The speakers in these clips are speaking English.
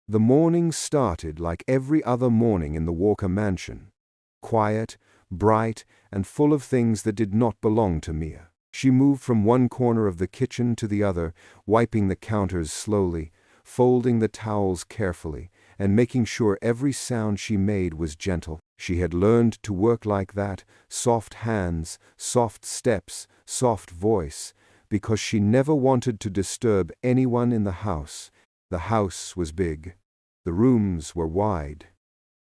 The morning started like every other morning in the Walker mansion. Quiet, bright, and full of things that did not belong to Mia. She moved from one corner of the kitchen to the other, wiping the counters slowly, folding the towels carefully, and making sure every sound she made was gentle. She had learned to work like that, soft hands, soft steps, soft voice, because she never wanted to disturb anyone in the house. The house was big. The rooms were wide.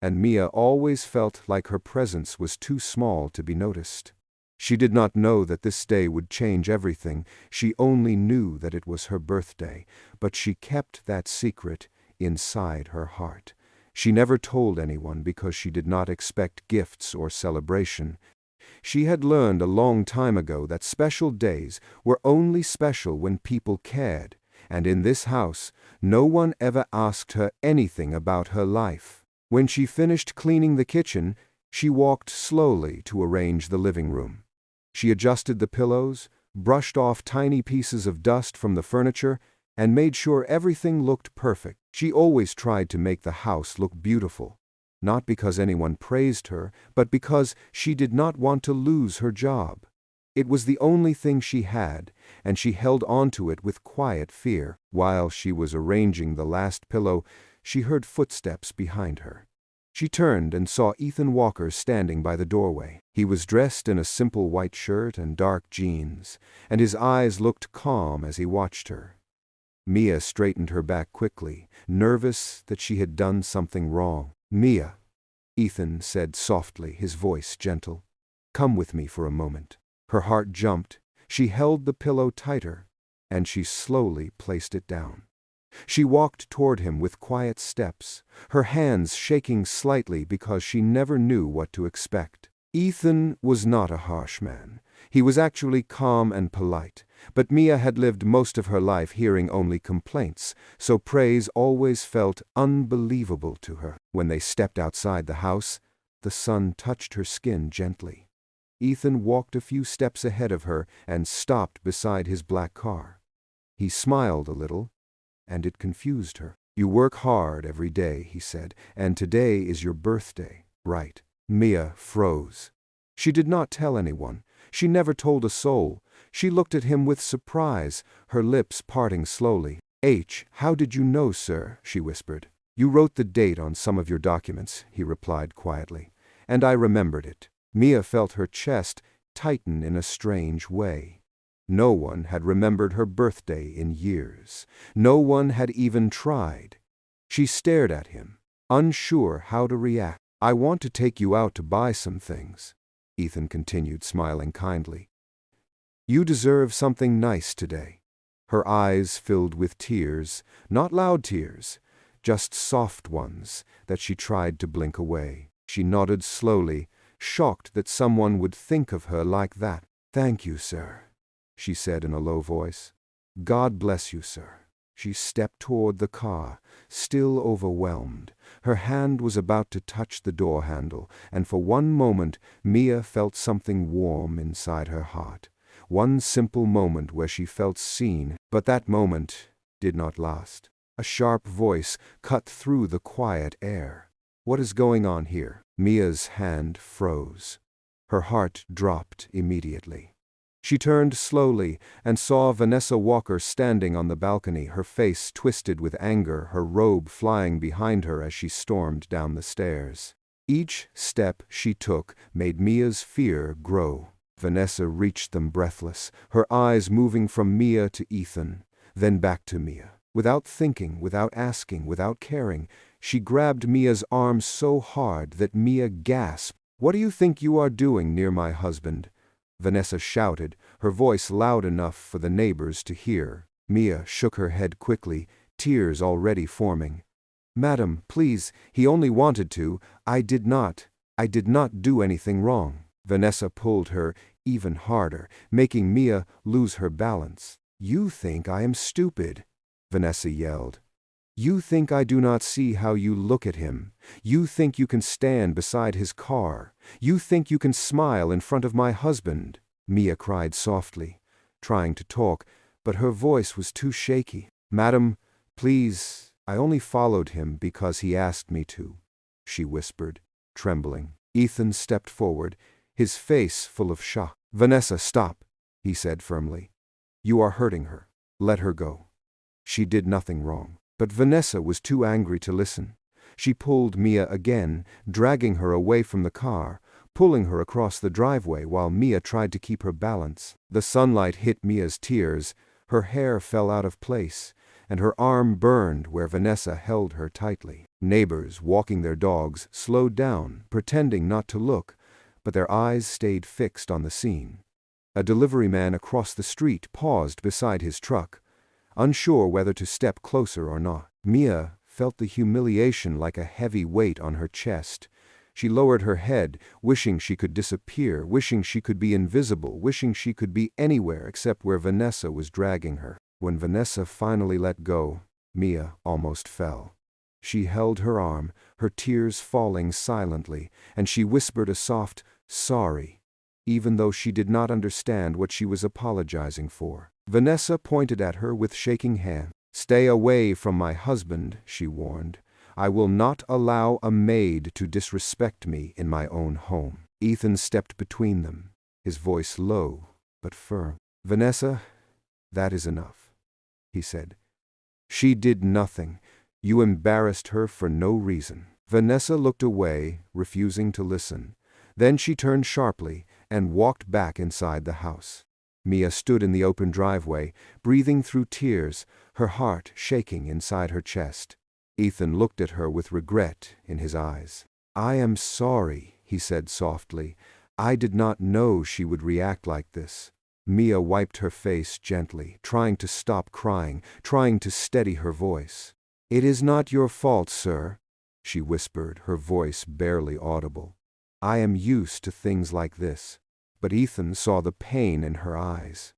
And Mia always felt like her presence was too small to be noticed. She did not know that this day would change everything. She only knew that it was her birthday, but she kept that secret inside her heart. She never told anyone because she did not expect gifts or celebration. She had learned a long time ago that special days were only special when people cared, and in this house, no one ever asked her anything about her life. When she finished cleaning the kitchen, she walked slowly to arrange the living room. She adjusted the pillows, brushed off tiny pieces of dust from the furniture, and made sure everything looked perfect. She always tried to make the house look beautiful, not because anyone praised her, but because she did not want to lose her job. It was the only thing she had, and she held on to it with quiet fear. While she was arranging the last pillow, she heard footsteps behind her. She turned and saw Ethan Walker standing by the doorway. He was dressed in a simple white shirt and dark jeans, and his eyes looked calm as he watched her. Mia straightened her back quickly, nervous that she had done something wrong. "Mia," Ethan said softly, his voice gentle. "Come with me for a moment." Her heart jumped. She held the pillow tighter, and she slowly placed it down. She walked toward him with quiet steps, her hands shaking slightly because she never knew what to expect. Ethan was not a harsh man. He was actually calm and polite, but Mia had lived most of her life hearing only complaints, so praise always felt unbelievable to her. When they stepped outside the house, the sun touched her skin gently. Ethan walked a few steps ahead of her and stopped beside his black car. He smiled a little, and it confused her. "You work hard every day," he said, "and today is your birthday, right?" Mia froze. She did not tell anyone. She never told a soul. She looked at him with surprise, her lips parting slowly. "How did you know, sir?" she whispered. "You wrote the date on some of your documents," he replied quietly, "and I remembered it." Mia felt her chest tighten in a strange way. No one had remembered her birthday in years. No one had even tried. She stared at him, unsure how to react. "I want to take you out to buy some things," Ethan continued, smiling kindly. "You deserve something nice today." Her eyes filled with tears, not loud tears, just soft ones that she tried to blink away. She nodded slowly, shocked that someone would think of her like that. "Thank you, sir," she said in a low voice. "God bless you, sir." She stepped toward the car, still overwhelmed. Her hand was about to touch the door handle, and for one moment Mia felt something warm inside her heart. One simple moment where she felt seen, but that moment did not last. A sharp voice cut through the quiet air. "What is going on here?" Mia's hand froze. Her heart dropped immediately. She turned slowly and saw Vanessa Walker standing on the balcony, her face twisted with anger, her robe flying behind her as she stormed down the stairs. Each step she took made Mia's fear grow. Vanessa reached them breathless, her eyes moving from Mia to Ethan, then back to Mia. Without thinking, without asking, without caring, she grabbed Mia's arm so hard that Mia gasped. "What do you think you are doing near my husband?" Vanessa shouted, her voice loud enough for the neighbors to hear. Mia shook her head quickly, tears already forming. "Madam, please, he only wanted to. I did not do anything wrong." Vanessa pulled her even harder, making Mia lose her balance. "You think I am stupid," Vanessa yelled. "You think I do not see how you look at him. You think you can stand beside his car. You think you can smile in front of my husband." Mia cried softly, trying to talk, but her voice was too shaky. "Madam, please, I only followed him because he asked me to, she whispered, trembling. Ethan stepped forward, his face full of shock. Vanessa, stop, he said firmly. You are hurting her. Let her go. She did nothing wrong. But Vanessa was too angry to listen. She pulled Mia again, dragging her away from the car, pulling her across the driveway while Mia tried to keep her balance. The sunlight hit Mia's tears, her hair fell out of place, and her arm burned where Vanessa held her tightly. Neighbors, walking their dogs, slowed down, pretending not to look, but their eyes stayed fixed on the scene. A delivery man across the street paused beside his truck, unsure whether to step closer or not. Mia felt the humiliation like a heavy weight on her chest. She lowered her head, wishing she could disappear, wishing she could be invisible, wishing she could be anywhere except where Vanessa was dragging her. When Vanessa finally let go, Mia almost fell. She held her arm, her tears falling silently, and she whispered a soft, "Sorry," even though she did not understand what she was apologizing for. Vanessa pointed at her with shaking hand. "Stay away from my husband," she warned. "I will not allow a maid to disrespect me in my own home." Ethan stepped between them, his voice low but firm. "Vanessa, that is enough," he said. "She did nothing. You embarrassed her for no reason." Vanessa looked away, refusing to listen. Then she turned sharply and walked back inside the house. Mia stood in the open driveway, breathing through tears, her heart shaking inside her chest. Ethan looked at her with regret in his eyes. "I am sorry," he said softly. "I did not know she would react like this." Mia wiped her face gently, trying to stop crying, trying to steady her voice. "It is not your fault, sir," she whispered, her voice barely audible. "I am used to things like this." But Ethan saw the pain in her eyes,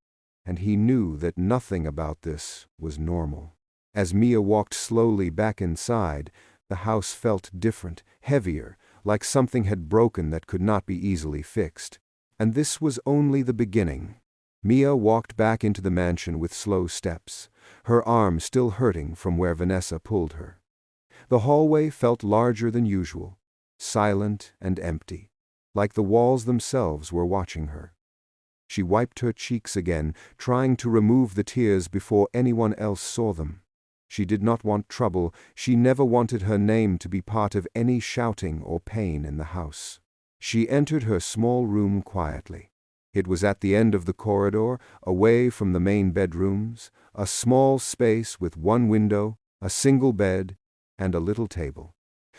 and he knew that nothing about this was normal. As Mia walked slowly back inside, the house felt different, heavier, like something had broken that could not be easily fixed. And this was only the beginning. Mia walked back into the mansion with slow steps, her arm still hurting from where Vanessa pulled her. The hallway felt larger than usual, silent and empty, like the walls themselves were watching her. She wiped her cheeks again, trying to remove the tears before anyone else saw them. She did not want trouble. She never wanted her name to be part of any shouting or pain in the house. She entered her small room quietly. It was at the end of the corridor, away from the main bedrooms, a small space with one window, a single bed, and a little table.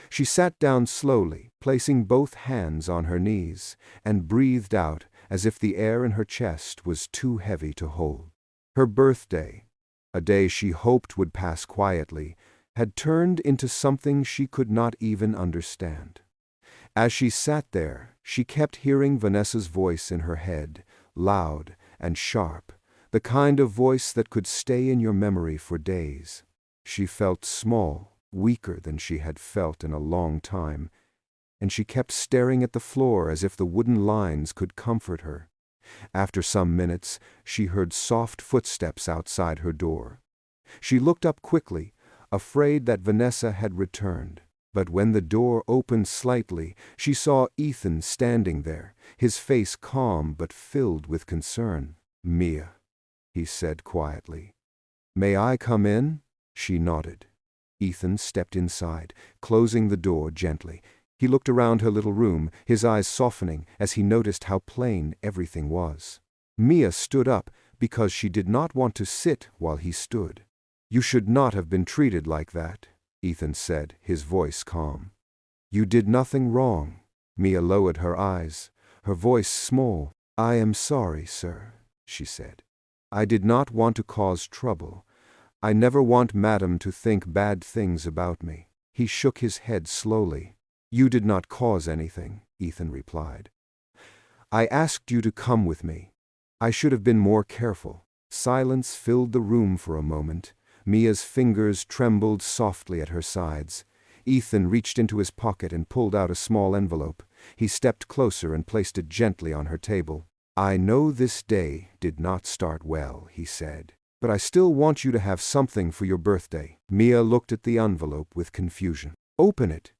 She sat down slowly, placing both hands on her knees, and breathed out as if the air in her chest was too heavy to hold. Her birthday, a day she hoped would pass quietly, had turned into something she could not even understand. As she sat there, she kept hearing Vanessa's voice in her head, loud and sharp, the kind of voice that could stay in your memory for days. She felt small, weaker than she had felt in a long time, and she kept staring at the floor as if the wooden lines could comfort her. After some minutes, she heard soft footsteps outside her door. She looked up quickly, afraid that Vanessa had returned. But when the door opened slightly, she saw Ethan standing there, his face calm but filled with concern. "Mia," he said quietly. "May I come in?" She nodded. Ethan stepped inside, closing the door gently. He looked around her little room, his eyes softening as he noticed how plain everything was. Mia stood up because she did not want to sit while he stood. "You should not have been treated like that," Ethan said, his voice calm. "You did nothing wrong." Mia lowered her eyes, her voice small. "I am sorry, sir," she said. "I did not want to cause trouble. I never want Madam to think bad things about me." He shook his head slowly. "You did not cause anything," Ethan replied. "I asked you to come with me. I should have been more careful." Silence filled the room for a moment. Mia's fingers trembled softly at her sides. Ethan reached into his pocket and pulled out a small envelope. He stepped closer and placed it gently on her table. "I know this day did not start well," he said. But I still want you to have something for your birthday. Mia looked at the envelope with confusion. Open it,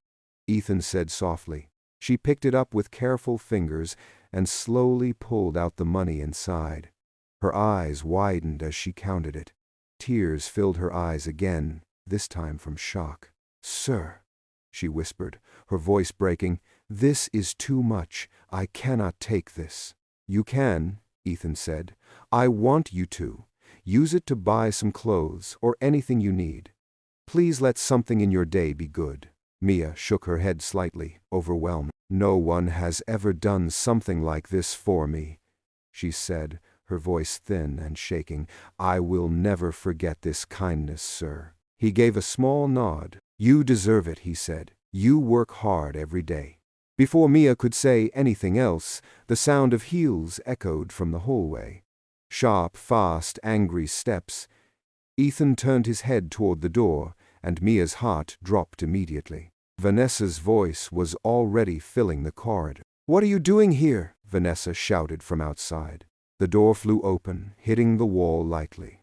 Ethan said softly. She picked it up with careful fingers and slowly pulled out the money inside. Her eyes widened as she counted it. Tears filled her eyes again, this time from shock. Sir, she whispered, her voice breaking, this is too much. I cannot take this. You can, Ethan said. I want you to. Use it to buy some clothes or anything you need. Please let something in your day be good. Mia shook her head slightly, overwhelmed. No one has ever done something like this for me, she said, her voice thin and shaking. I will never forget this kindness, sir. He gave a small nod. You deserve it, he said. You work hard every day. Before Mia could say anything else, the sound of heels echoed from the hallway. Sharp, fast, angry steps. Ethan turned his head toward the door, and Mia's heart dropped immediately. Vanessa's voice was already filling the corridor. What are you doing here? Vanessa shouted from outside. The door flew open, hitting the wall lightly.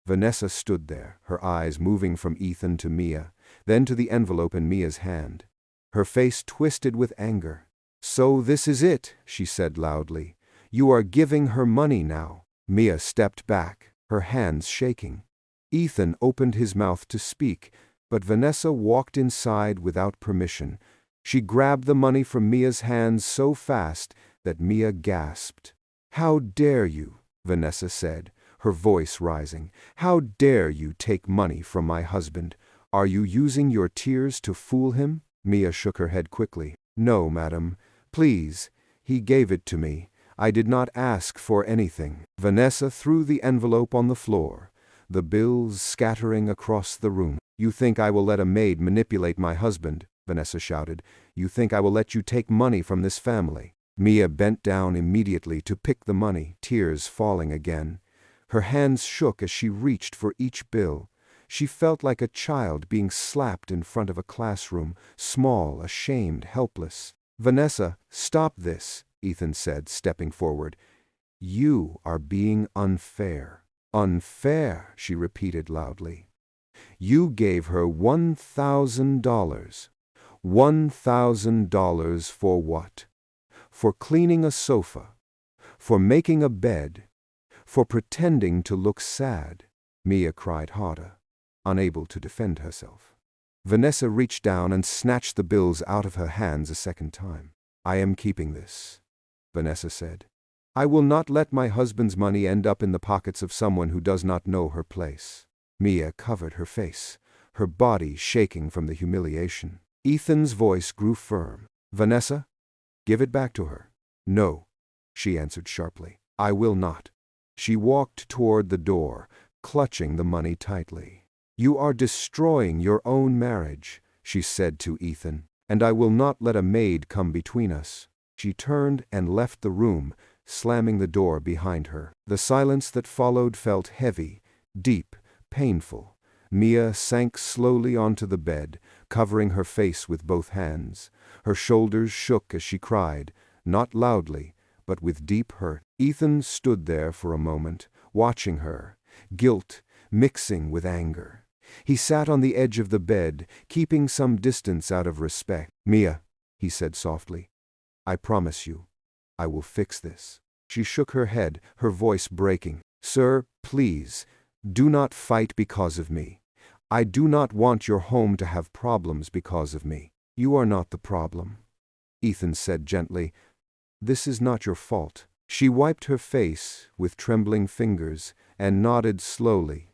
Vanessa stood there, her eyes moving from Ethan to Mia, then to the envelope in Mia's hand. Her face twisted with anger. So this is it, she said loudly. You are giving her money now. Mia stepped back, her hands shaking. Ethan opened his mouth to speak, but Vanessa walked inside without permission. She grabbed the money from Mia's hands so fast that Mia gasped. How dare you, Vanessa said, her voice rising. How dare you take money from my husband? Are you using your tears to fool him? Mia shook her head quickly. No, madam. Please. He gave it to me. I did not ask for anything. Vanessa threw the envelope on the floor, the bills scattering across the room. You think I will let a maid manipulate my husband? Vanessa shouted. You think I will let you take money from this family? Mia bent down immediately to pick the money, tears falling again. Her hands shook as she reached for each bill. She felt like a child being slapped in front of a classroom, small, ashamed, helpless. Vanessa, stop this, Ethan said, stepping forward. You are being unfair. Unfair, she repeated loudly. You gave her $1,000. $1,000 for what? For cleaning a sofa, for making a bed, for pretending to look sad. Mia cried harder, unable to defend herself. Vanessa reached down and snatched the bills out of her hands a second time. I am keeping this, Vanessa said. I will not let my husband's money end up in the pockets of someone who does not know her place. Mia covered her face, her body shaking from the humiliation. Ethan's voice grew firm. Vanessa, give it back to her. No, she answered sharply. I will not. She walked toward the door, clutching the money tightly. You are destroying your own marriage, she said to Ethan, and I will not let a maid come between us. She turned and left the room, slamming the door behind her. The silence that followed felt heavy, deep, painful. Mia sank slowly onto the bed, covering her face with both hands. Her shoulders shook as she cried, not loudly, but with deep hurt. Ethan stood there for a moment, watching her, guilt mixing with anger. He sat on the edge of the bed, keeping some distance out of respect. Mia, he said softly, I promise you, I will fix this. She shook her head, her voice breaking. Sir, please, do not fight because of me. I do not want your home to have problems because of me. You are not the problem, Ethan said gently. This is not your fault. She wiped her face with trembling fingers and nodded slowly,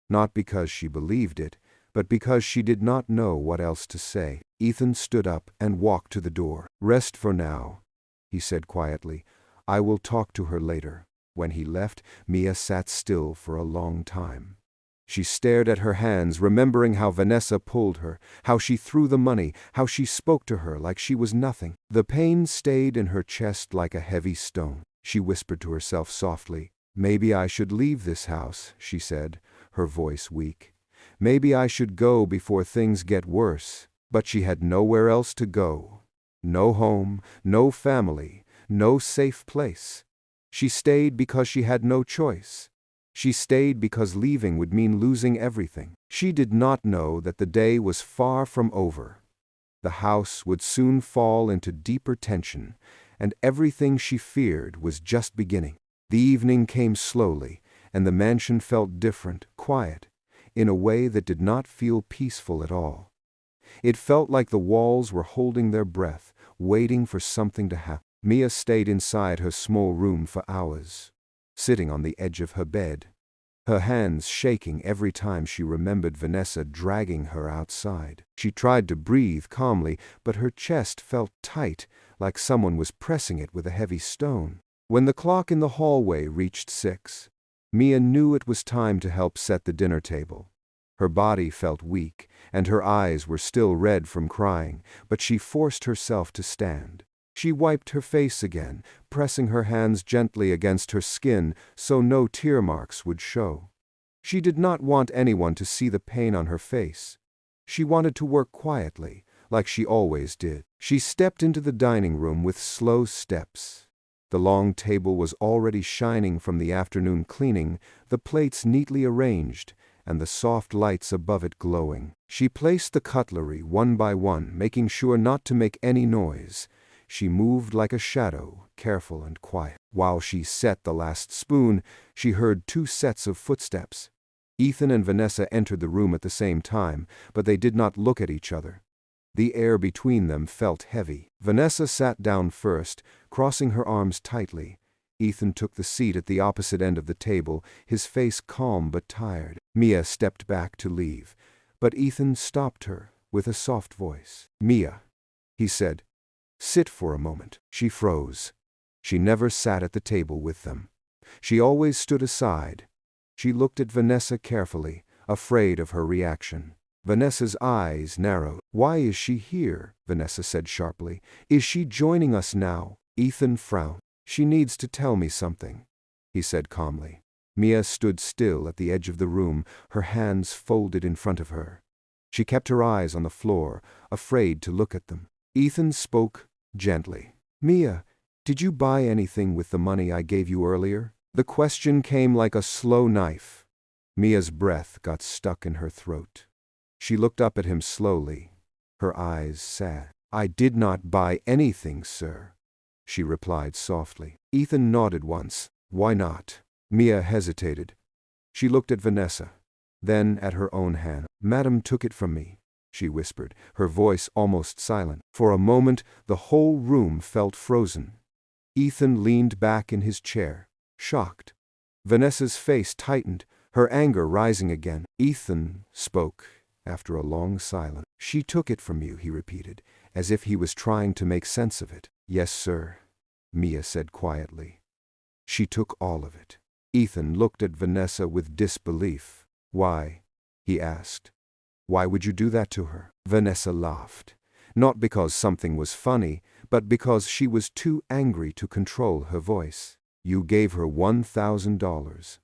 not because she believed it, but because she did not know what else to say. Ethan stood up and walked to the door. Rest for now, he said quietly. I will talk to her later. When he left, Mia sat still for a long time. She stared at her hands, remembering how Vanessa pulled her, how she threw the money, how she spoke to her like she was nothing. The pain stayed in her chest like a heavy stone. She whispered to herself softly. Maybe I should leave this house, she said, her voice weak. Maybe I should go before things get worse. But she had nowhere else to go. No home, no family, no safe place. She stayed because she had no choice. She stayed because leaving would mean losing everything. She did not know that the day was far from over. The house would soon fall into deeper tension, and everything she feared was just beginning. The evening came slowly, and the mansion felt different, quiet, in a way that did not feel peaceful at all. It felt like the walls were holding their breath, waiting for something to happen. Mia stayed inside her small room for hours, sitting on the edge of her bed, her hands shaking every time she remembered Vanessa dragging her outside. She tried to breathe calmly, but her chest felt tight, like someone was pressing it with a heavy stone. When the clock in the hallway reached 6, Mia knew it was time to help set the dinner table. Her body felt weak, and her eyes were still red from crying, but she forced herself to stand. She wiped her face again, pressing her hands gently against her skin so no tear marks would show. She did not want anyone to see the pain on her face. She wanted to work quietly, like she always did. She stepped into the dining room with slow steps. The long table was already shining from the afternoon cleaning, the plates neatly arranged, and the soft lights above it glowing. She placed the cutlery one by one, making sure not to make any noise. She moved like a shadow, careful and quiet. While she set the last spoon, she heard 2 sets of footsteps. Ethan and Vanessa entered the room at the same time, but they did not look at each other. The air between them felt heavy. Vanessa sat down first, crossing her arms tightly. Ethan took the seat at the opposite end of the table, his face calm but tired. Mia stepped back to leave, but Ethan stopped her with a soft voice. "Mia," he said, "sit for a moment." She froze. She never sat at the table with them. She always stood aside. She looked at Vanessa carefully, afraid of her reaction. Vanessa's eyes narrowed. "Why is she here?" Vanessa said sharply. "Is she joining us now?" Ethan frowned. "She needs to tell me something," he said calmly. Mia stood still at the edge of the room, her hands folded in front of her. She kept her eyes on the floor, afraid to look at them. Ethan spoke gently. "Mia, did you buy anything with the money I gave you earlier?" The question came like a slow knife. Mia's breath got stuck in her throat. She looked up at him slowly, her eyes sad. "I did not buy anything, sir," she replied softly. Ethan nodded once. "Why not?" Mia hesitated. She looked at Vanessa, then at her own hand. "Madam took it from me," she whispered, her voice almost silent. For a moment, the whole room felt frozen. Ethan leaned back in his chair, shocked. Vanessa's face tightened, her anger rising again. Ethan spoke after a long silence. "She took it from you," he repeated, as if he was trying to make sense of it. "Yes, sir," Mia said quietly. "She took all of it." Ethan looked at Vanessa with disbelief. "Why?" he asked. "Why would you do that to her?" Vanessa laughed, not because something was funny, but because she was too angry to control her voice. "You gave her $1,000,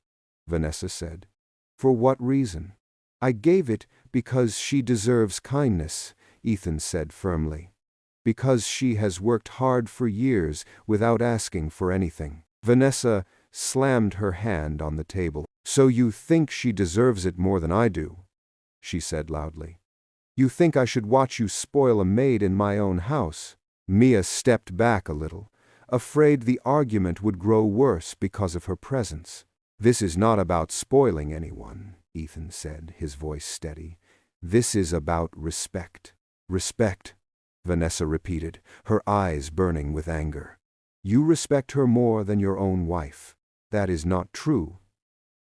Vanessa said. "For what reason?" "I gave it because she deserves kindness," Ethan said firmly. "Because she has worked hard for years without asking for anything." Vanessa slammed her hand on the table. "So you think she deserves it more than I do?" she said loudly. "You think I should watch you spoil a maid in my own house?" Mia stepped back a little, afraid the argument would grow worse because of her presence. "This is not about spoiling anyone," Ethan said, his voice steady. "This is about respect." "Respect," Vanessa repeated, her eyes burning with anger. "You respect her more than your own wife." "That is not true,"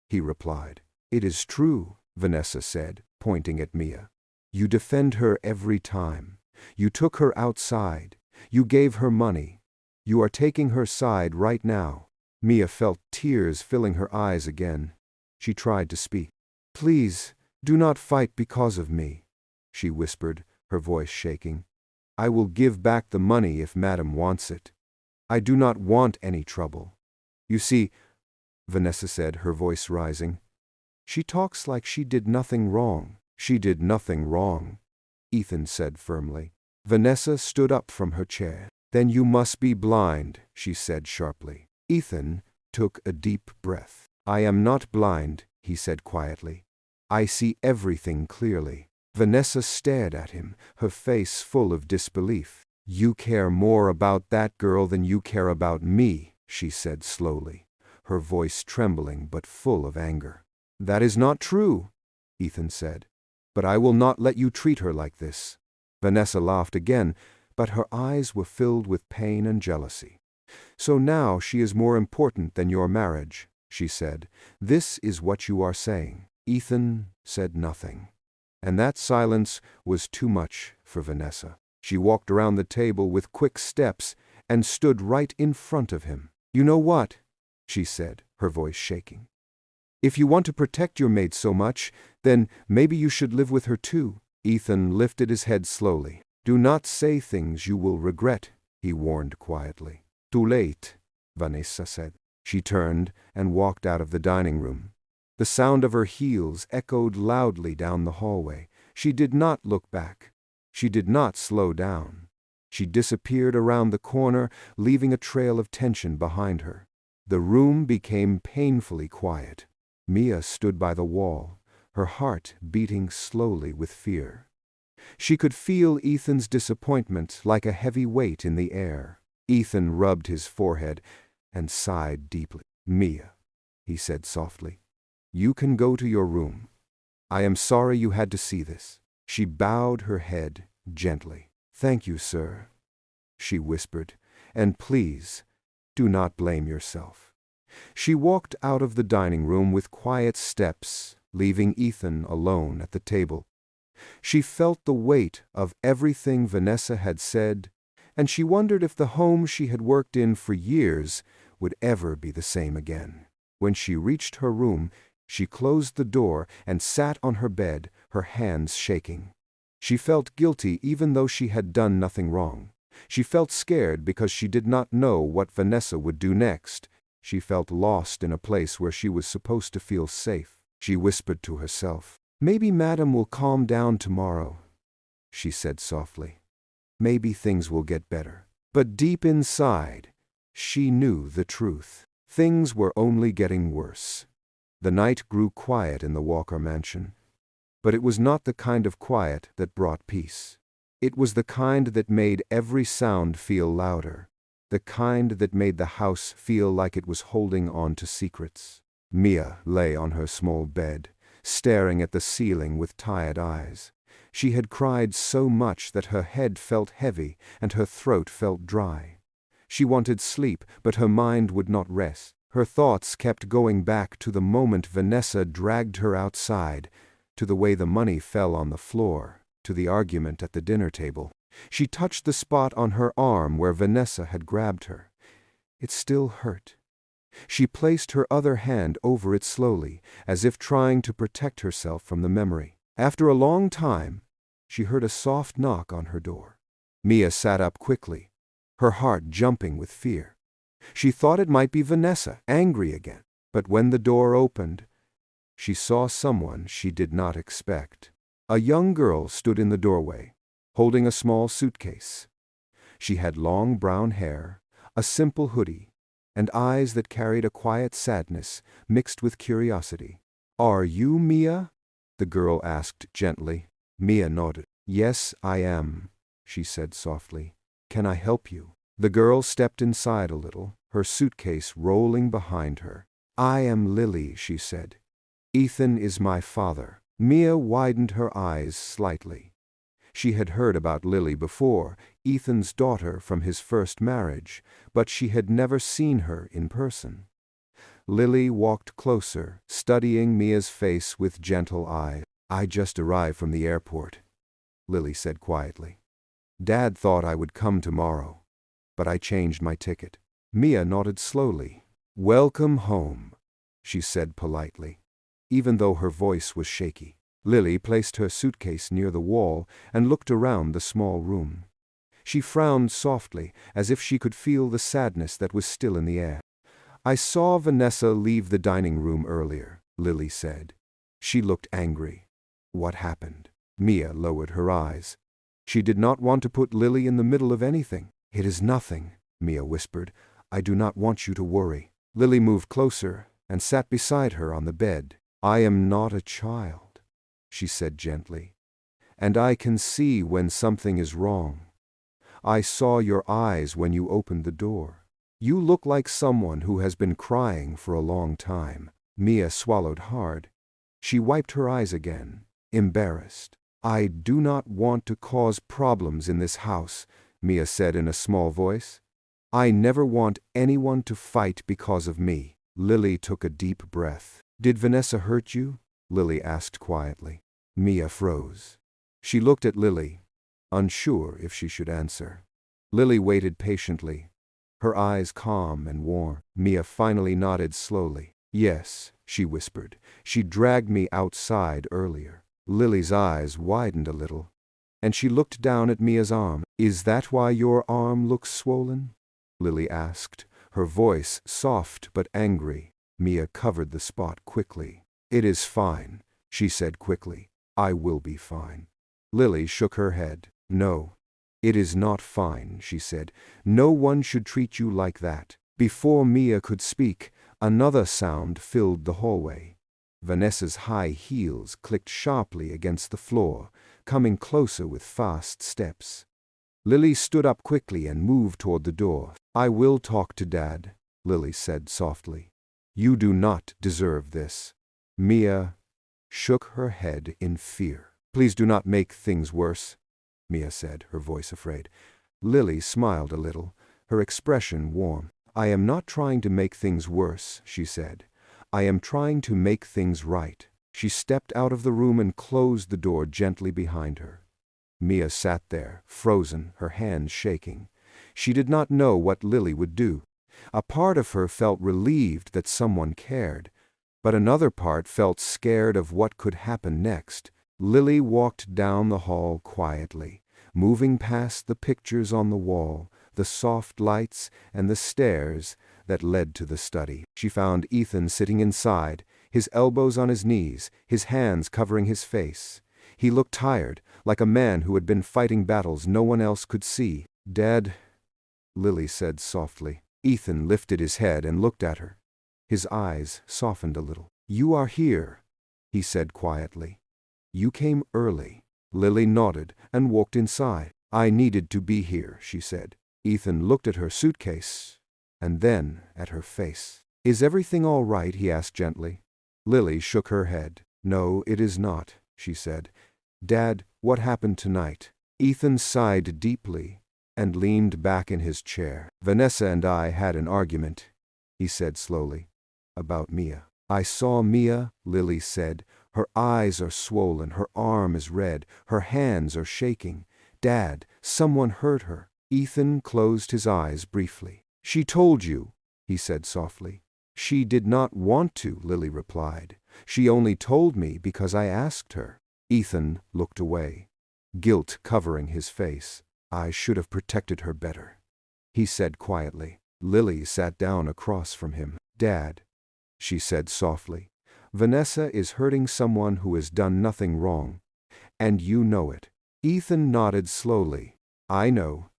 he replied. "It is true," Vanessa said, pointing at Mia. "You defend her every time. You took her outside. You gave her money. You are taking her side right now." Mia felt tears filling her eyes again. She tried to speak. "Please, do not fight because of me," she whispered, her voice shaking. "I will give back the money if Madam wants it. I do not want any trouble. You see," Vanessa said, her voice rising, "she talks like she did nothing wrong." "She did nothing wrong," Ethan said firmly. Vanessa stood up from her chair. "Then you must be blind," she said sharply. Ethan took a deep breath. I am not blind, he said quietly. I see everything clearly. Vanessa stared at him, her face full of disbelief. You care more about that girl than you care about me, she said slowly, her voice trembling but full of anger. That is not true, Ethan said. But I will not let you treat her like this. Vanessa laughed again, but her eyes were filled with pain and jealousy. So now she is more important than your marriage, she said. This is what you are saying. Ethan said nothing. And that silence was too much for Vanessa. She walked around the table with quick steps and stood right in front of him. You know what? She said, her voice shaking. If you want to protect your maid so much, then maybe you should live with her too. Ethan lifted his head slowly. Do not say things you will regret, he warned quietly. Too late, Vanessa said. She turned and walked out of the dining room. The sound of her heels echoed loudly down the hallway. She did not look back. She did not slow down. She disappeared around the corner, leaving a trail of tension behind her. The room became painfully quiet. Mia stood by the wall, her heart beating slowly with fear. She could feel Ethan's disappointment like a heavy weight in the air. Ethan rubbed his forehead and sighed deeply. Mia, he said softly, you can go to your room. I am sorry you had to see this. She bowed her head gently. Thank you, sir, she whispered, and please, do not blame yourself. She walked out of the dining room with quiet steps, leaving Ethan alone at the table. She felt the weight of everything Vanessa had said, and she wondered if the home she had worked in for years would ever be the same again. When she reached her room, she closed the door and sat on her bed, her hands shaking. She felt guilty even though she had done nothing wrong. She felt scared because she did not know what Vanessa would do next. She felt lost in a place where she was supposed to feel safe. She whispered to herself, maybe Madam will calm down tomorrow, she said softly. Maybe things will get better. But deep inside, she knew the truth. Things were only getting worse. The night grew quiet in the Walker mansion. But it was not the kind of quiet that brought peace. It was the kind that made every sound feel louder. The kind that made the house feel like it was holding on to secrets. Mia lay on her small bed, staring at the ceiling with tired eyes. She had cried so much that her head felt heavy and her throat felt dry. She wanted sleep, but her mind would not rest. Her thoughts kept going back to the moment Vanessa dragged her outside, to the way the money fell on the floor, to the argument at the dinner table. She touched the spot on her arm where Vanessa had grabbed her. It still hurt. She placed her other hand over it slowly, as if trying to protect herself from the memory. After a long time, she heard a soft knock on her door. Mia sat up quickly, her heart jumping with fear. She thought it might be Vanessa, angry again. But when the door opened, she saw someone she did not expect. A young girl stood in the doorway, holding a small suitcase. She had long brown hair, a simple hoodie, and eyes that carried a quiet sadness mixed with curiosity. Are you Mia? The girl asked gently. Mia nodded. Yes, I am, she said softly. Can I help you? The girl stepped inside a little, her suitcase rolling behind her. I am Lily, she said. Ethan is my father. Mia widened her eyes slightly. She had heard about Lily before, Ethan's daughter from his first marriage, but she had never seen her in person. Lily walked closer, studying Mia's face with gentle eyes. I just arrived from the airport, Lily said quietly. Dad thought I would come tomorrow, but I changed my ticket. Mia nodded slowly. Welcome home, she said politely, even though her voice was shaky. Lily placed her suitcase near the wall and looked around the small room. She frowned softly, as if she could feel the sadness that was still in the air. I saw Vanessa leave the dining room earlier, Lily said. She looked angry. What happened? Mia lowered her eyes. She did not want to put Lily in the middle of anything. It is nothing, Mia whispered. I do not want you to worry. Lily moved closer and sat beside her on the bed. "I am not a child," she said gently, "and I can see when something is wrong. I saw your eyes when you opened the door. You look like someone who has been crying for a long time." Mia swallowed hard. She wiped her eyes again, embarrassed. "I do not want to cause problems in this house," Mia said in a small voice. "I never want anyone to fight because of me." Lily took a deep breath. "Did Vanessa hurt you?" Lily asked quietly. Mia froze. She looked at Lily, unsure if she should answer. Lily waited patiently, her eyes calm and warm. Mia finally nodded slowly. "Yes," she whispered. "She dragged me outside earlier." Lily's eyes widened a little, and she looked down at Mia's arm. "Is that why your arm looks swollen?" Lily asked, her voice soft but angry. Mia covered the spot quickly. "It is fine," she said quickly. "I will be fine." Lily shook her head. "No, it is not fine," she said. "No one should treat you like that." Before Mia could speak, another sound filled the hallway. Vanessa's high heels clicked sharply against the floor, coming closer with fast steps. Lily stood up quickly and moved toward the door. "I will talk to Dad," Lily said softly. "You do not deserve this." Mia shook her head in fear. "Please do not make things worse," Mia said, her voice afraid. Lily smiled a little, her expression warm. "I am not trying to make things worse," she said. "I am trying to make things right." She stepped out of the room and closed the door gently behind her. Mia sat there, frozen, her hands shaking. She did not know what Lily would do. A part of her felt relieved that someone cared, but another part felt scared of what could happen next. Lily walked down the hall quietly, moving past the pictures on the wall, the soft lights, and the stairs that led to the study. She found Ethan sitting inside, his elbows on his knees, his hands covering his face. He looked tired, like a man who had been fighting battles no one else could see. "Dad," Lily said softly. Ethan lifted his head and looked at her. His eyes softened a little. "You are here," he said quietly. "You came early." Lily nodded and walked inside. "I needed to be here," she said. Ethan looked at her suitcase, and then at her face. "Is everything all right?" he asked gently. Lily shook her head. "No, it is not," she said. "Dad, what happened tonight?" Ethan sighed deeply and leaned back in his chair. "Vanessa and I had an argument," he said slowly, "about Mia." "I saw Mia," Lily said. "Her eyes are swollen, her arm is red, her hands are shaking. Dad, someone hurt her." Ethan closed his eyes briefly. "She told you," he said softly. "She did not want to," Lily replied. "She only told me because I asked her." Ethan looked away, guilt covering his face. "I should have protected her better," he said quietly. Lily sat down across from him. "Dad," she said softly, "Vanessa is hurting someone who has done nothing wrong, and you know it." Ethan nodded slowly. "I know,"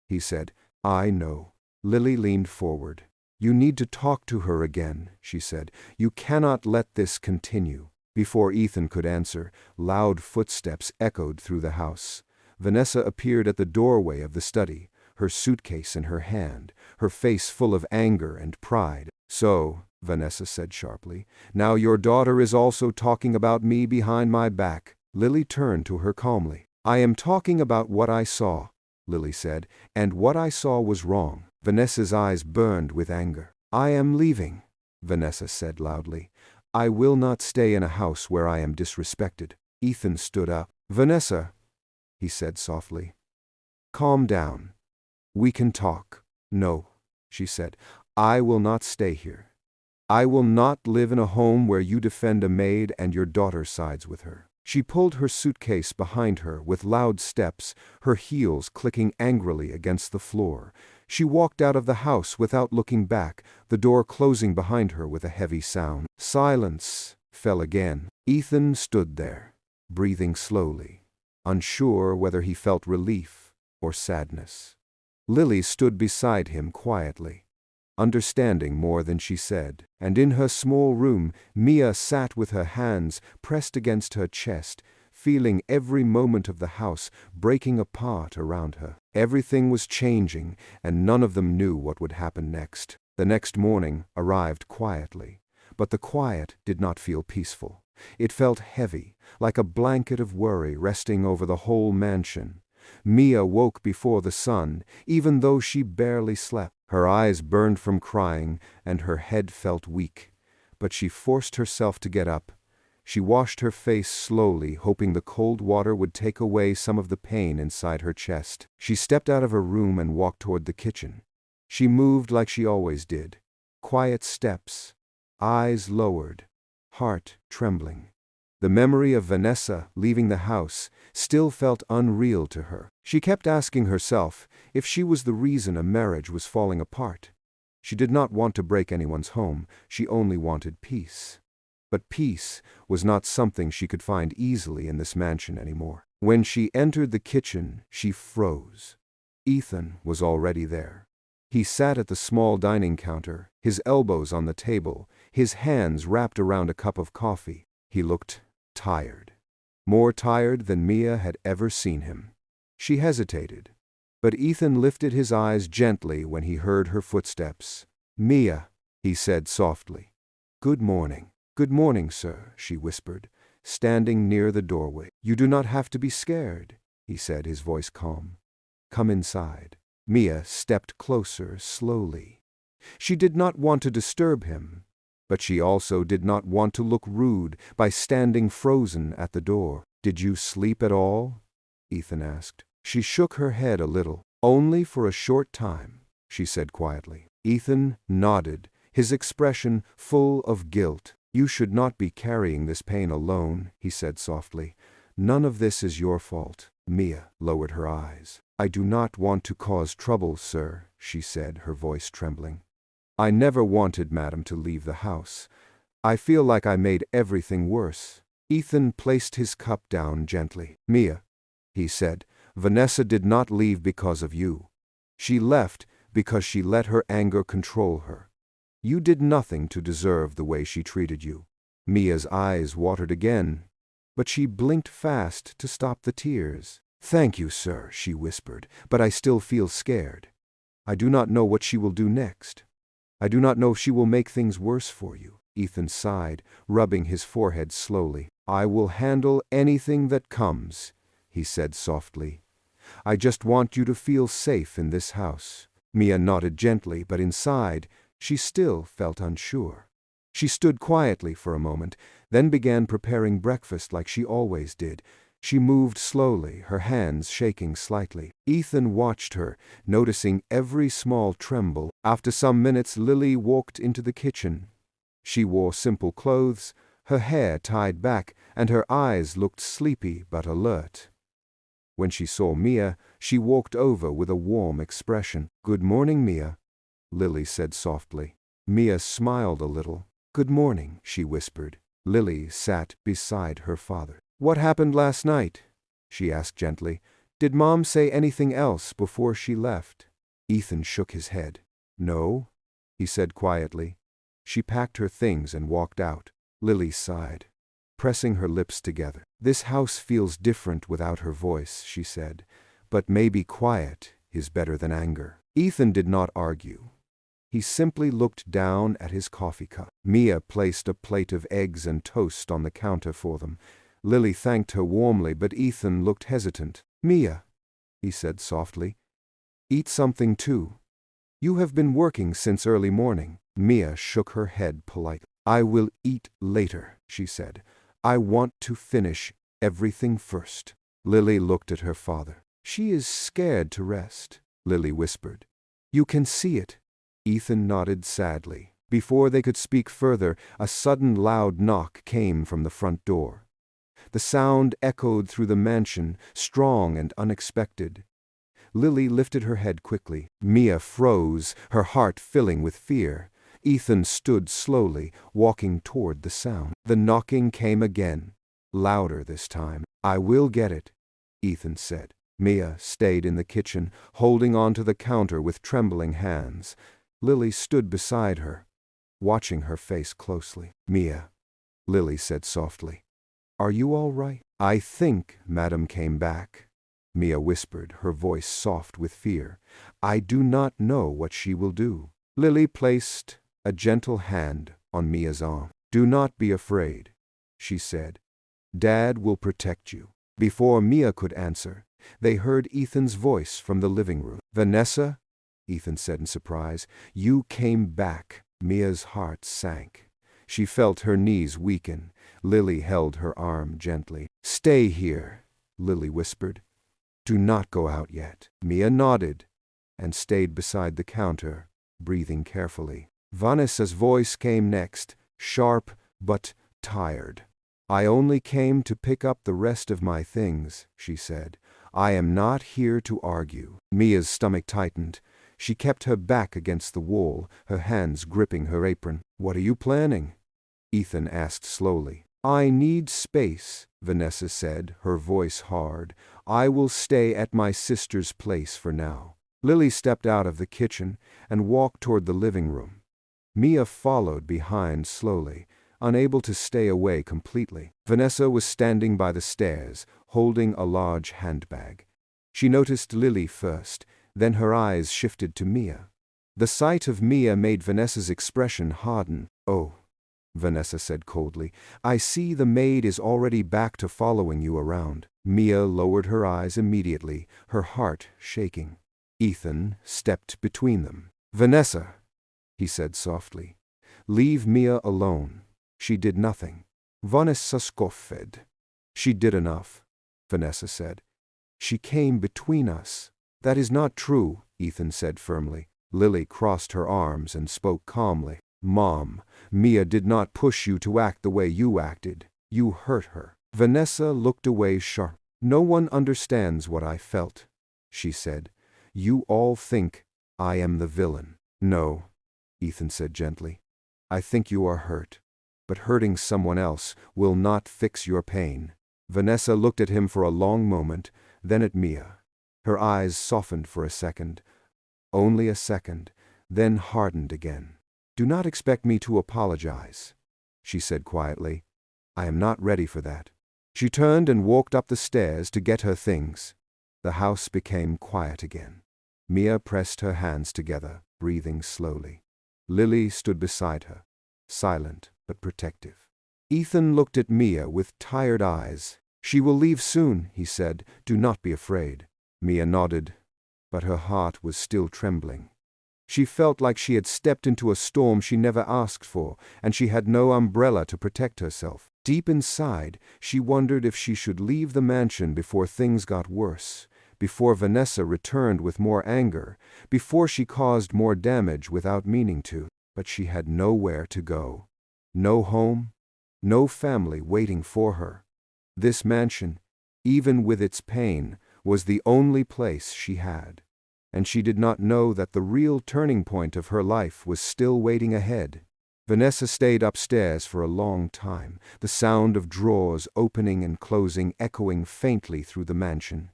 he said. "I know." Lily leaned forward. "You need to talk to her again," she said. "You cannot let this continue." Before Ethan could answer, loud footsteps echoed through the house. Vanessa appeared at the doorway of the study, her suitcase in her hand, her face full of anger and pride. "So," Vanessa said sharply, "now your daughter is also talking about me behind my back." Lily turned to her calmly. "I am talking about what I saw," Lily said, "and what I saw was wrong." Vanessa's eyes burned with anger. "I am leaving," Vanessa said loudly. "I will not stay in a house where I am disrespected." Ethan stood up. "Vanessa," he said softly, "calm down. We can talk." "No," she said, "I will not stay here. I will not live in a home where you defend a maid and your daughter sides with her." She pulled her suitcase behind her with loud steps, her heels clicking angrily against the floor. She walked out of the house without looking back, the door closing behind her with a heavy sound. Silence fell again. Ethan stood there, breathing slowly, unsure whether he felt relief or sadness. Lily stood beside him quietly. understanding more than she said. And in her small room, Mia sat with her hands pressed against her chest, feeling every moment of the house breaking apart around her. Everything was changing, and none of them knew what would happen next. The next morning arrived quietly, but the quiet did not feel peaceful. It felt heavy, like a blanket of worry resting over the whole mansion. Mia woke before the sun, even though she barely slept. Her eyes burned from crying, and her head felt weak. But she forced herself to get up. She washed her face slowly, hoping the cold water would take away some of the pain inside her chest. She stepped out of her room and walked toward the kitchen. She moved like she always did. Quiet steps, eyes lowered, heart trembling. The memory of Vanessa leaving the house still felt unreal to her. She kept asking herself if she was the reason a marriage was falling apart. She did not want to break anyone's home, she only wanted peace. But peace was not something she could find easily in this mansion anymore. When she entered the kitchen, she froze. Ethan was already there. He sat at the small dining counter, his elbows on the table, his hands wrapped around a cup of coffee. He looked tired. More tired than Mia had ever seen him. She hesitated, but Ethan lifted his eyes gently when he heard her footsteps. "Mia," he said softly. "Good morning." "Good morning, sir," she whispered, standing near the doorway. "You do not have to be scared," he said, his voice calm. "Come inside." Mia stepped closer slowly. She did not want to disturb him, but she also did not want to look rude by standing frozen at the door. "Did you sleep at all?" Ethan asked. She shook her head a little. "Only for a short time," she said quietly. Ethan nodded, his expression full of guilt. "You should not be carrying this pain alone," he said softly. "None of this is your fault." Mia lowered her eyes. "I do not want to cause trouble, sir," she said, her voice trembling. "I never wanted Madam to leave the house. I feel like I made everything worse." Ethan placed his cup down gently. "Mia," he said, "Vanessa did not leave because of you. She left because she let her anger control her. You did nothing to deserve the way she treated you." Mia's eyes watered again, but she blinked fast to stop the tears. "Thank you, sir," she whispered, "but I still feel scared. I do not know what she will do next. I do not know if she will make things worse for you." Ethan sighed, rubbing his forehead slowly. "I will handle anything that comes," he said softly. "I just want you to feel safe in this house." Mia nodded gently, but inside, she still felt unsure. She stood quietly for a moment, then began preparing breakfast like she always did. She moved slowly, her hands shaking slightly. Ethan watched her, noticing every small tremble. After some minutes, Lily walked into the kitchen. She wore simple clothes, her hair tied back, and her eyes looked sleepy but alert. When she saw Mia, she walked over with a warm expression. "Good morning, Mia," Lily said softly. Mia smiled a little. "Good morning," she whispered. Lily sat beside her father. "What happened last night?" she asked gently. "Did Mom say anything else before she left?" Ethan shook his head. "No," he said quietly. She packed her things and walked out. Lily sighed, pressing her lips together. "This house feels different without her voice," she said, "but maybe quiet is better than anger." Ethan did not argue. He simply looked down at his coffee cup. Mia placed a plate of eggs and toast on the counter for them. Lily thanked her warmly, but Ethan looked hesitant. "Mia," he said softly, "eat something too. You have been working since early morning." Mia shook her head politely. "I will eat later," she said. "I want to finish everything first." Lily looked at her father. "She is scared to rest," Lily whispered. "You can see it." Ethan nodded sadly. Before they could speak further, a sudden loud knock came from the front door. The sound echoed through the mansion, strong and unexpected. Lily lifted her head quickly. Mia froze, her heart filling with fear. Ethan stood slowly, walking toward the sound. The knocking came again, louder this time. "I will get it," Ethan said. Mia stayed in the kitchen, holding onto the counter with trembling hands. Lily stood beside her, watching her face closely. "Mia," Lily said softly, "are you all right?" "I think Madam came back," Mia whispered, her voice soft with fear. "I do not know what she will do." Lily placed a gentle hand on Mia's arm. "Do not be afraid," she said. "Dad will protect you." Before Mia could answer, they heard Ethan's voice from the living room. "Vanessa," Ethan said in surprise, "you came back." Mia's heart sank. She felt her knees weaken. Lily held her arm gently. "Stay here," Lily whispered. "Do not go out yet." Mia nodded and stayed beside the counter, breathing carefully. Vanessa's voice came next, sharp but tired. "I only came to pick up the rest of my things," she said. "I am not here to argue." Mia's stomach tightened. She kept her back against the wall, her hands gripping her apron. "What are you planning?" Ethan asked slowly. "I need space," Vanessa said, her voice hard. "I will stay at my sister's place for now." Lily stepped out of the kitchen and walked toward the living room. Mia followed behind slowly, unable to stay away completely. Vanessa was standing by the stairs, holding a large handbag. She noticed Lily first, then her eyes shifted to Mia. The sight of Mia made Vanessa's expression harden. "Oh," Vanessa said coldly, "I see the maid is already back to following you around." Mia lowered her eyes immediately, her heart shaking. Ethan stepped between them. "Vanessa," he said softly, "leave Mia alone. She did nothing." Vanessa scoffed. "She did enough," Vanessa said. "She came between us." "That is not true," Ethan said firmly. Lily crossed her arms and spoke calmly. "Mom, Mia did not push you to act the way you acted. You hurt her." Vanessa looked away sharp. "No one understands what I felt," she said. "You all think I am the villain." "No," Ethan said gently. "I think you are hurt. But hurting someone else will not fix your pain." Vanessa looked at him for a long moment, then at Mia. Her eyes softened for a second, only a second, then hardened again. "Do not expect me to apologize," she said quietly. "I am not ready for that." She turned and walked up the stairs to get her things. The house became quiet again. Mia pressed her hands together, breathing slowly. Lily stood beside her, silent but protective. Ethan looked at Mia with tired eyes. "She will leave soon," he said. "Do not be afraid." Mia nodded, but her heart was still trembling. She felt like she had stepped into a storm she never asked for, and she had no umbrella to protect herself. Deep inside, she wondered if she should leave the mansion before things got worse, before Vanessa returned with more anger, before she caused more damage without meaning to. But she had nowhere to go. No home, no family waiting for her. This mansion, even with its pain, was the only place she had. And she did not know that the real turning point of her life was still waiting ahead. Vanessa stayed upstairs for a long time, the sound of drawers opening and closing echoing faintly through the mansion.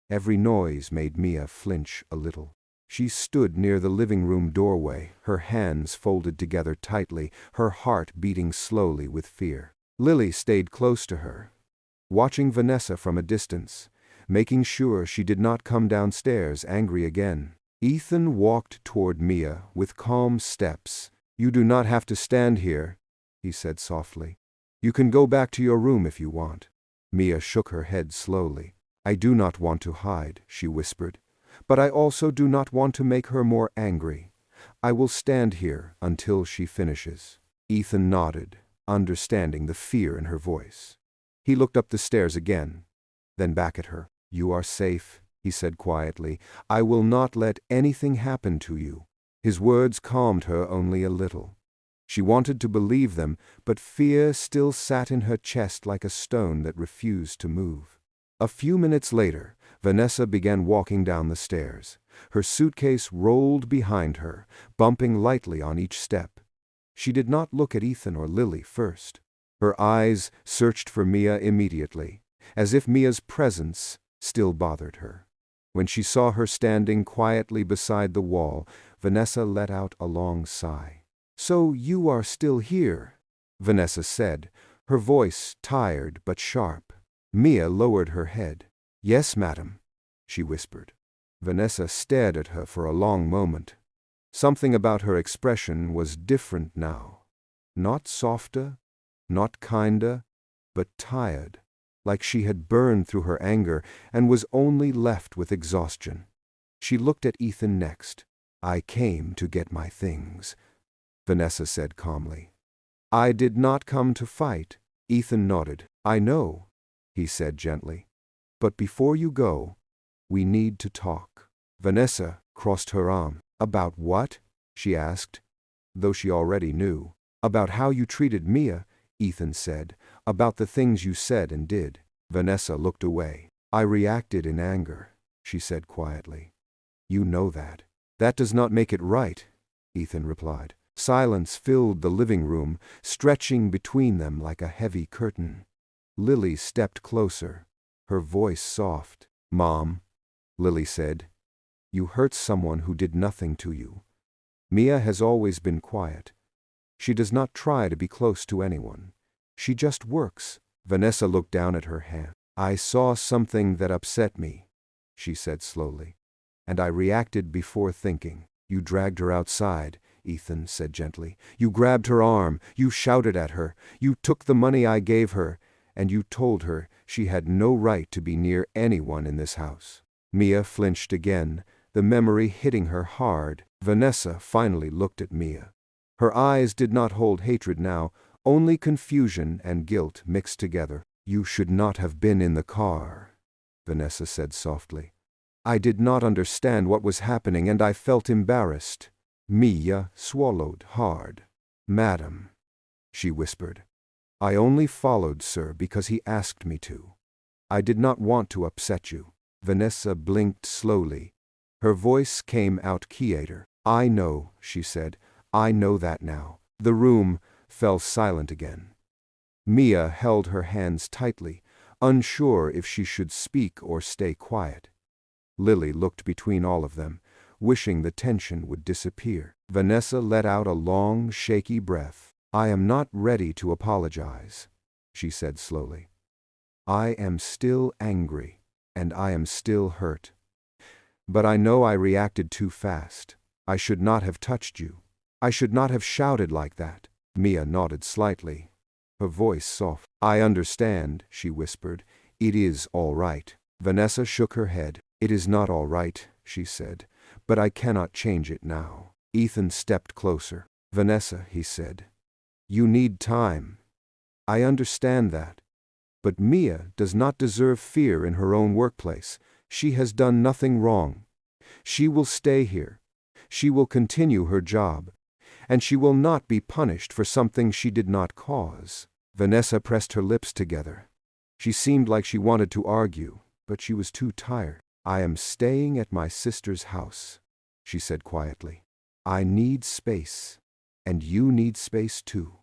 Every noise made Mia flinch a little. She stood near the living room doorway, her hands folded together tightly, her heart beating slowly with fear. Lily stayed close to her, watching Vanessa from a distance, making sure she did not come downstairs angry again. Ethan walked toward Mia with calm steps. "You do not have to stand here," he said softly. "You can go back to your room if you want." Mia shook her head slowly. "I do not want to hide," she whispered. "But I also do not want to make her more angry. I will stand here until she finishes." Ethan nodded, understanding the fear in her voice. He looked up the stairs again, then back at her. "You are safe," he said quietly. "I will not let anything happen to you." His words calmed her only a little. She wanted to believe them, but fear still sat in her chest like a stone that refused to move. A few minutes later, Vanessa began walking down the stairs. Her suitcase rolled behind her, bumping lightly on each step. She did not look at Ethan or Lily first. Her eyes searched for Mia immediately, as if Mia's presence still bothered her. When she saw her standing quietly beside the wall, Vanessa let out a long sigh. "So you are still here," Vanessa said, her voice tired but sharp. Mia lowered her head. "Yes, madam," she whispered. Vanessa stared at her for a long moment. Something about her expression was different now. Not softer, not kinder, but tired, like she had burned through her anger and was only left with exhaustion. She looked at Ethan next. "I came to get my things," Vanessa said calmly. "I did not come to fight." Ethan nodded. "I know," he said gently. "But before you go, we need to talk." Vanessa crossed her arm. "About what?" she asked, though she already knew. "About how you treated Mia," Ethan said. "About the things you said and did." Vanessa looked away. "I reacted in anger," she said quietly. "You know that." "That does not make it right," Ethan replied. Silence filled the living room, stretching between them like a heavy curtain. Lily stepped closer, her voice soft. "Mom," Lily said, "you hurt someone who did nothing to you. Mia has always been quiet. She does not try to be close to anyone. She just works." Vanessa looked down at her hand. "I saw something that upset me," she said slowly, "and I reacted before thinking." "You dragged her outside," Ethan said gently. "You grabbed her arm, you shouted at her, you took the money I gave her, and you told her she had no right to be near anyone in this house." Mia flinched again, the memory hitting her hard. Vanessa finally looked at Mia. Her eyes did not hold hatred now, only confusion and guilt mixed together. "You should not have been in the car," Vanessa said softly. "I did not understand what was happening and I felt embarrassed." Mia swallowed hard. "Madam," she whispered, "I only followed sir because he asked me to. I did not want to upset you." Vanessa blinked slowly. Her voice came out quieter. "I know," she said. "I know that now." The room fell silent again. Mia held her hands tightly, unsure if she should speak or stay quiet. Lily looked between all of them, wishing the tension would disappear. Vanessa let out a long, shaky breath. "I am not ready to apologize," she said slowly. "I am still angry, and I am still hurt. But I know I reacted too fast. I should not have touched you. I should not have shouted like that." Mia nodded slightly, her voice soft. "I understand," she whispered. "It is all right." Vanessa shook her head. "It is not all right," she said, "but I cannot change it now." Ethan stepped closer. "Vanessa," he said, "you need time. I understand that. But Mia does not deserve fear in her own workplace. She has done nothing wrong. She will stay here. She will continue her job. And she will not be punished for something she did not cause." Vanessa pressed her lips together. She seemed like she wanted to argue, but she was too tired. "I am staying at my sister's house," she said quietly. "I need space, and you need space too.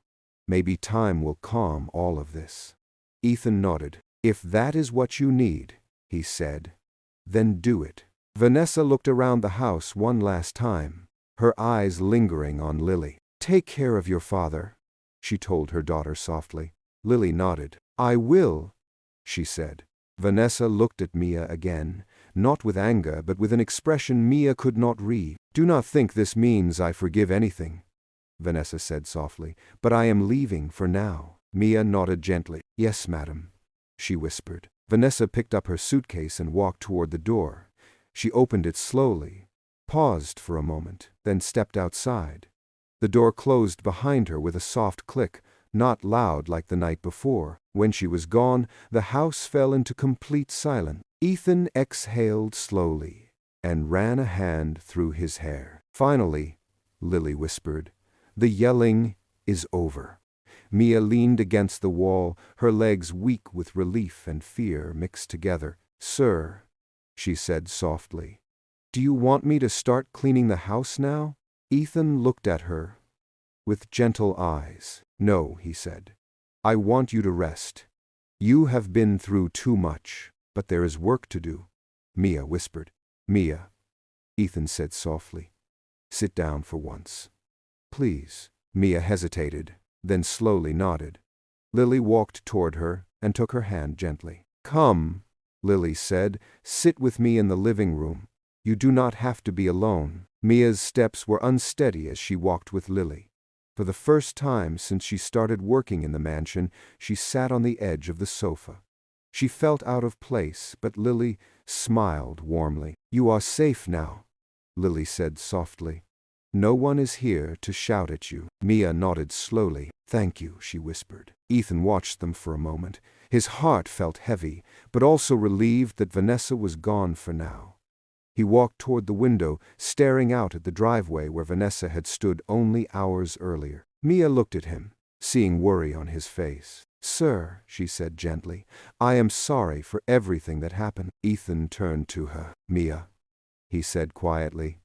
Maybe time will calm all of this." Ethan nodded. "If that is what you need," he said, "then do it." Vanessa looked around the house one last time, her eyes lingering on Lily. "Take care of your father," she told her daughter softly. Lily nodded. "I will," she said. Vanessa looked at Mia again, not with anger but with an expression Mia could not read. "Do not think this means I forgive anything," Vanessa said softly, "but I am leaving for now." Mia nodded gently. "Yes, madam," she whispered. Vanessa picked up her suitcase and walked toward the door. She opened it slowly, paused for a moment, then stepped outside. The door closed behind her with a soft click, not loud like the night before. When she was gone, the house fell into complete silence. Ethan exhaled slowly and ran a hand through his hair. "Finally," Lily whispered, "the yelling is over." Mia leaned against the wall, her legs weak with relief and fear mixed together. "Sir," she said softly, "do you want me to start cleaning the house now?" Ethan looked at her with gentle eyes. "No," he said. "I want you to rest. You have been through too much, but there is work to do." Mia whispered, Mia, Ethan said softly. Sit down for once. Please. Mia hesitated, then slowly nodded. Lily walked toward her and took her hand gently. Come, Lily said, sit with me in the living room. You do not have to be alone. Mia's steps were unsteady as she walked with Lily. For the first time since she started working in the mansion, she sat on the edge of the sofa. She felt out of place, but Lily smiled warmly. You are safe now, Lily said softly. No one is here to shout at you. Mia nodded slowly. Thank you, she whispered. Ethan watched them for a moment. His heart felt heavy, but also relieved that Vanessa was gone for now. He walked toward the window, staring out at the driveway where Vanessa had stood only hours earlier. Mia looked at him, seeing worry on his face. Sir, she said gently, I am sorry for everything that happened. Ethan turned to her. Mia, he said quietly,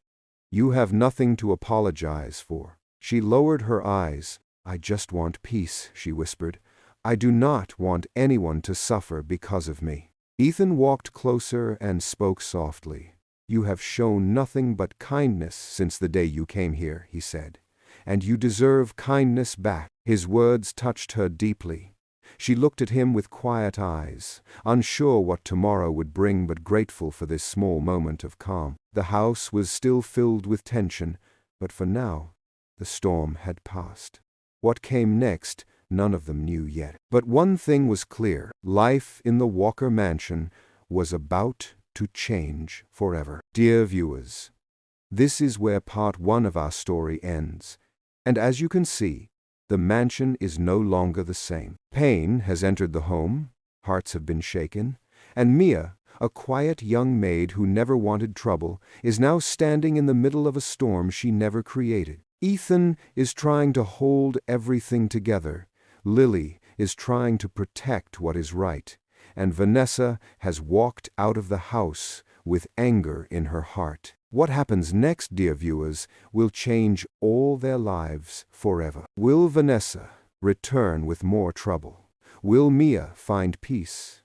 you have nothing to apologize for. She lowered her eyes. I just want peace, she whispered. I do not want anyone to suffer because of me. Ethan walked closer and spoke softly. You have shown nothing but kindness since the day you came here, he said, and you deserve kindness back. His words touched her deeply. She looked at him with quiet eyes, unsure what tomorrow would bring but grateful for this small moment of calm. The house was still filled with tension, but for now, the storm had passed. What came next, none of them knew yet. But one thing was clear: life in the Walker mansion was about to change forever. Dear viewers, this is where part 1 of our story ends, and as you can see, the mansion is no longer the same. Pain has entered the home, hearts have been shaken, and Mia, a quiet young maid who never wanted trouble, is now standing in the middle of a storm she never created. Ethan is trying to hold everything together. Lily is trying to protect what is right, and Vanessa has walked out of the house with anger in her heart. What happens next, dear viewers, will change all their lives forever. Will Vanessa return with more trouble? Will Mia find peace?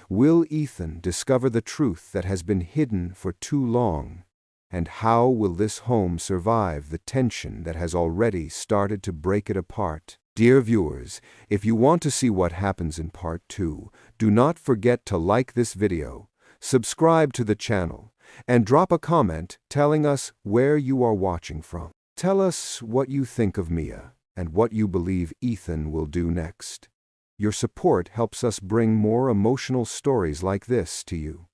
Will Ethan discover the truth that has been hidden for too long? And how will this home survive the tension that has already started to break it apart? Dear viewers, if you want to see what happens in part 2, do not forget to like this video, subscribe to the channel, and drop a comment telling us where you are watching from. Tell us what you think of Mia and what you believe Ethan will do next. Your support helps us bring more emotional stories like this to you.